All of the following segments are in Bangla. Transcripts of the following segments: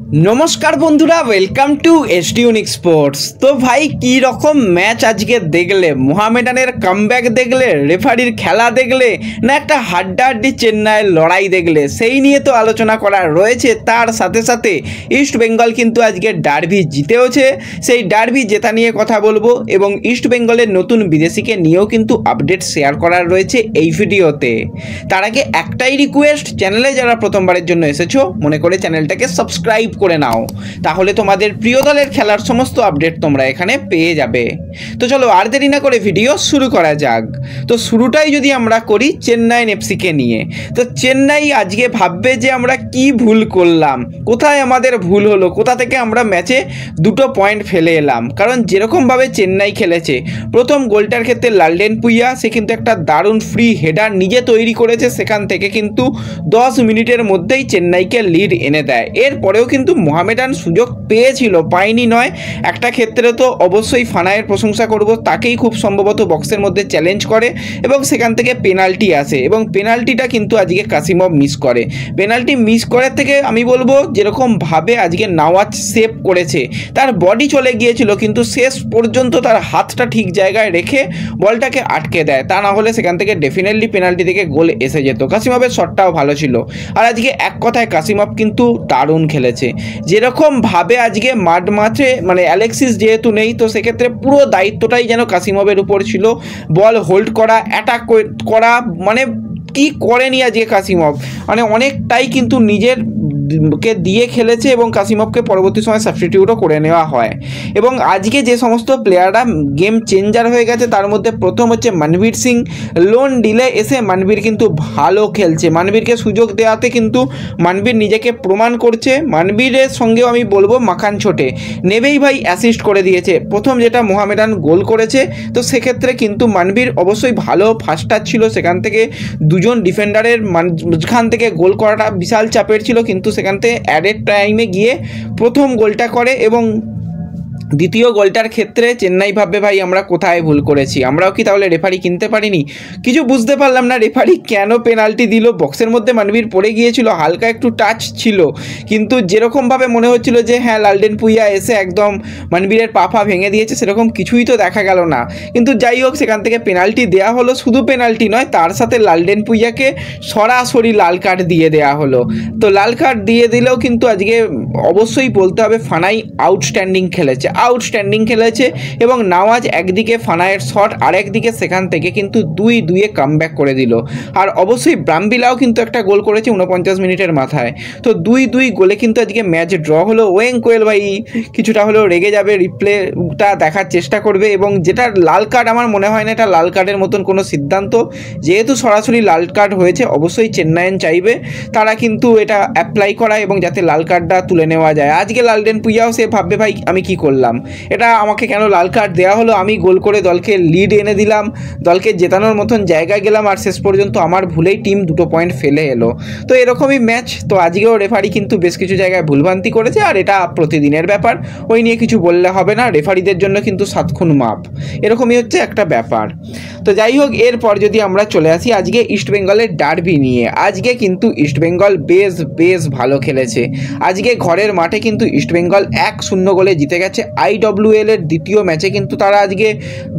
नमस्कार बंधुरा welcome to SD unique sports. तो भाई की रकम मैच आज के देखले, मोहामेडानेर कमबैक देखले, रेफारिर खेला देखले ना एक हाड्डाहाड्डी चेन्नईर लड़ाई देखले, सेई निये तो आलोचना करा रयेछे। तार साथे साथे इस्ट बेंगल किन्तु आज के डार्बी जितेओछे, सेई डार्बी जेता निये कथा बोलबो एबं इस्ट बेंगलेर नतून विदेशीके निয়েও किन्तु आपडेट शेयर करार रयेछे এই ভিডিওতে। তার আগে একটাই রিকোয়েস্ট, চ্যানেলে যারা প্রথমবারের জন্য এসেছো মনে করে চ্যানেলটাকে সাবস্ক্রাইব করে নাও, তাহলে তোমাদের প্রিয় দলের খেলার সমস্ত আপডেট তোমরা এখানে পেয়ে যাবে। তো চলো আর দেরি না করে ভিডিও শুরু করা যাক। তো শুরুটাই যদি আমরা করি চেন্নাই এফসিকে নিয়ে, তো চেন্নাই আজকে ভাববে যে আমরা কি ভুল করলাম, কোথায় আমাদের ভুল হলো, কোথা থেকে আমরা ম্যাচে দুটো পয়েন্ট ফেলে এলাম। কারণ যেরকমভাবে চেন্নাই খেলেছে, প্রথম গোলটার ক্ষেত্রে লালডেন পুইয়া সে কিন্তু একটা দারুণ ফ্রি হেডার নিজে তৈরি করেছে, সেখান থেকে কিন্তু 10 মিনিটের মধ্যেই চেন্নাইকে লিড এনে দেয়। এরপরেও কিন্তু মোহামেডান সুযোগ পেয়েছিল, পায়নি নয়। একটা ক্ষেত্রে তো অবশ্যই ফানায়ের প্রশংসা করব, তাকেই খুব সম্ভবত বক্সের মধ্যে চ্যালেঞ্জ করে এবং সেখান থেকে পেনাল্টি আসে এবং পেনাল্টিটা কিন্তু আজকে কাসিমভ মিস করে। পেনাল্টি মিস করার থেকে আমি বলবো যেরকমভাবে আজকে নওয়াজ সেভ করেছে, তার বডি চলে গিয়েছিল কিন্তু শেষ পর্যন্ত তার হাতটা ঠিক জায়গায় রেখে বলটাকে আটকে দেয়, তা না হলে সেখান থেকে ডেফিনেটলি পেনাল্টি থেকে গোল এসে যেত। কাসিমভের শটটাও ভালো ছিল। আর আজকে এক কথায় কাসিমভ কিন্তু দারুণ খেলেছে। যেরকমভাবে আজকে মাঠে মানে অ্যালেক্সিস যেহেতু নেই, তো সেক্ষেত্রে পুরো দায়িত্বটাই যেন কাসিমভের উপর ছিল। বল হোল্ড করা, অ্যাটাক করা, মানে কি করেনি আজকে কাসিমভ, মানে অনেকটাই কিন্তু নিজের কে দিয়ে খেলেছে এবং কাসিমভকে পরবর্তী সময় সাবস্টিটিউটও করে নেওয়া হয়। এবং আজকে যে সমস্ত প্লেয়াররা গেম চেঞ্জার হয়ে গেছে তার মধ্যে প্রথম হচ্ছে মনবীর সিং। লোন ডিলে এসে মনবীর কিন্তু ভালো খেলছে, মনবীরকে সুযোগ দেওয়াতে কিন্তু মনবীর নিজেকে প্রমাণ করছে। মনবীরের সঙ্গেও আমি বলবো মাখান ছোটে নেবেই ভাই অ্যাসিস্ট করে দিয়েছে প্রথম যেটা মোহামেডান গোল করেছে। তো সেক্ষেত্রে কিন্তু মনবীর অবশ্যই ভালো ফাস্টার ছিল, সেখান থেকে দুজন ডিফেন্ডারের মাঝখান থেকে গোল করাটা বিশাল চাপের ছিল, কিন্তু সেখান থেকে অ্যাডেড টাইমে গিয়ে প্রথম গোলটা করে। এবং দ্বিতীয় গোলটার ক্ষেত্রে চেন্নাই ভাববে ভাই আমরা কোথায় ভুল করেছি, আমরাও কি তাহলে রেফারি কিনতে পারিনি? কিছু বুঝতে পারলাম না রেফারি কেন পেনাল্টি দিল। বক্সের মধ্যে মনবীর পড়ে গিয়েছিল, হালকা একটু টাচ ছিল, কিন্তু যেরকমভাবে মনে হচ্ছিল যে হ্যাঁ লালডেন পুইয়া এসে একদম মনবীরের পা ভেঙে দিয়েছে, সেরকম কিছুই তো দেখা গেল না। কিন্তু যাই হোক সেখান থেকে পেনাল্টি দেওয়া হলো, শুধু পেনাল্টি নয় তার সাথে লালডেন পুইয়াকে সরাসরি লাল কার্ড দিয়ে দেওয়া হলো। তো লাল কার্ড দিয়ে দিলেও কিন্তু আজকে অবশ্যই বলতে হবে ফানাই আউটস্ট্যান্ডিং খেলেছে এবং নওয়াজ একদিকে ফানায়ের শট আর একদিকে সেখান থেকে কিন্তু 2-2 কামব্যাক করে দিল। আর অবশ্যই ব্রামবিলাও কিন্তু একটা গোল করেছে 49 মিনিটের মাথায়। তো 2-2 গোলে কিন্তু আজকে ম্যাচ ড্র হলো। ওয়েং কোয়েল ভাই কিছুটা হলেও রেগে যাবে, রিপ্লেটা দেখার চেষ্টা করবে এবং যেটা লাল কার্ড আমার মনে হয় না এটা লাল কার্ডের মতন কোনো সিদ্ধান্ত, যেহেতু সরাসরি লাল কার্ড হয়েছে অবশ্যই চেন্নাইন চাইবে তারা কিন্তু এটা অ্যাপ্লাই করা এবং যাতে লাল কার্ডটা তুলে নেওয়া যায়। আজকে লালডেন পুইয়াও সে ভাববে ভাই আমি কি করলাম, এটা আমাকে কেন লাল কার্ড দেওয়া হলো, আমি গোল করে দলকে লিড এনে দিলাম, দলকে জেতানোর মতন জায়গায় গেলাম আর শেষ পর্যন্ত আমার ভুলেই টিম 2 পয়েন্ট ফেলে এলো। তো এরকমই ম্যাচ। তো আজকেও রেফারি কিন্তু বেশ কিছু জায়গায় ভুলভ্রান্তি করেছে আর এটা প্রতিদিনের ব্যাপার, ওই নিয়ে কিছু বললে হবে না। রেফারিদের জন্য কিন্তু 7 খুন মাপ, এরকমই হচ্ছে একটা ব্যাপার। তো যাই হোক এরপর যদি আমরা চলে আসি আজকে ইস্ট বেঙ্গলের ডার্বি নিয়ে, আজকে কিন্তু ইস্ট বেঙ্গল বেশ ভালো খেলেছে। আজকে ঘরের মাঠে কিন্তু ইস্ট বেঙ্গল 1-0 গোলে জিতে গেছে। IWL এর দ্বিতীয় ম্যাচে কিন্তু তারা আজকে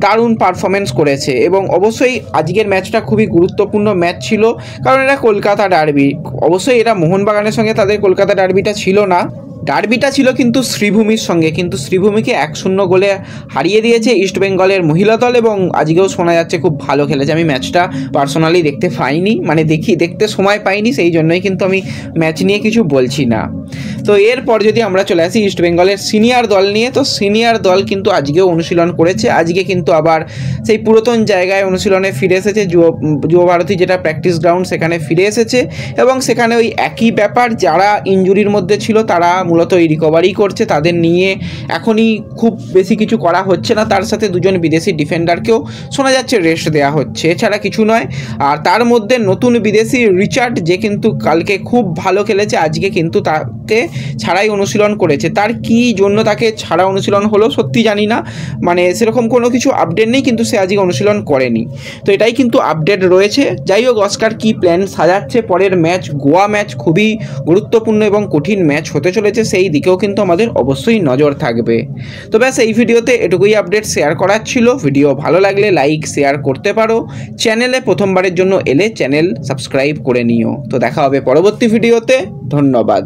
দারুণ পারফরমেন্স করেছে এবং অবশ্যই আজকের ম্যাচটা খুবই গুরুত্বপূর্ণ ম্যাচ ছিল, কারণ এটা কলকাতা ডার্বি। অবশ্যই এটা মোহনবাগানের সঙ্গে তাদের কলকাতা ডার্বিটা ছিল না, ডার্বিটা ছিল কিন্তু শ্রীভূমির সঙ্গে, কিন্তু শ্রীভূমিকে 1-0 গোলে হারিয়ে দিয়েছে ইস্ট বেঙ্গলের মহিলা দল এবং আজকেও শোনা যাচ্ছে খুব ভালো খেলেছে। আমি ম্যাচটা পার্সোনালি দেখতে পাইনি, মানে দেখতে সময় পাইনি, সেই জন্যই কিন্তু আমি ম্যাচ নিয়ে কিছু বলছি না। তো এরপর যদি আমরা চলে আসি ইস্ট বেঙ্গলের সিনিয়র দল নিয়ে, তো সিনিয়র দল কিন্তু আজকেও অনুশীলন করেছে। আজকে কিন্তু আবার সেই পুরাতন জায়গায় অনুশীলনে ফিরে এসেছে, যুব ভারতী যেটা প্র্যাকটিস গ্রাউন্ড সেখানে ফিরে এসেছে এবং সেখানে ওই একই ব্যাপার, যারা ইনজুরির মধ্যে ছিল তারা মূলত এই রিকভারি করছে, তাদের নিয়ে এখনই খুব বেশি কিছু করা হচ্ছে না। তার সাথে দুজন বিদেশি ডিফেন্ডারকেও শোনা যাচ্ছে রেস্ট দেওয়া হচ্ছে, এছাড়া কিছু নয়। আর তার মধ্যে নতুন বিদেশি রিচার্ড যে কিন্তু কালকে খুব ভালো খেলেছে, আজকে কিন্তু তাকে ছাড়াই অনুশীলন করেছে। তার কি জন্য তাকে ছাড়া অনুশীলন হলো সত্যি জানি না, মানে সেরকম কোনো কিছু আপডেট নেই, কিন্তু সে আজকে অনুশীলন করেনি। তো এটাই কিন্তু আপডেট রয়েছে। যাই হোক অস্কার কি প্ল্যান সাজাচ্ছে পরের ম্যাচ, গোয়া ম্যাচ খুবই গুরুত্বপূর্ণ এবং কঠিন ম্যাচ হতে চলেছে, সেই দিকেও কিন্তু আমাদের অবশ্যই নজর থাকবে। তো ব্যাস এই ভিডিওতে এটুকুই আপডেট শেয়ার করার ছিল। ভিডিও ভালো লাগলে লাইক শেয়ার করতে পারো, চ্যানেলে প্রথমবারের জন্য এলে চ্যানেল সাবস্ক্রাইব করে নিও। তো দেখা হবে পরবর্তী ভিডিওতে, ধন্যবাদ।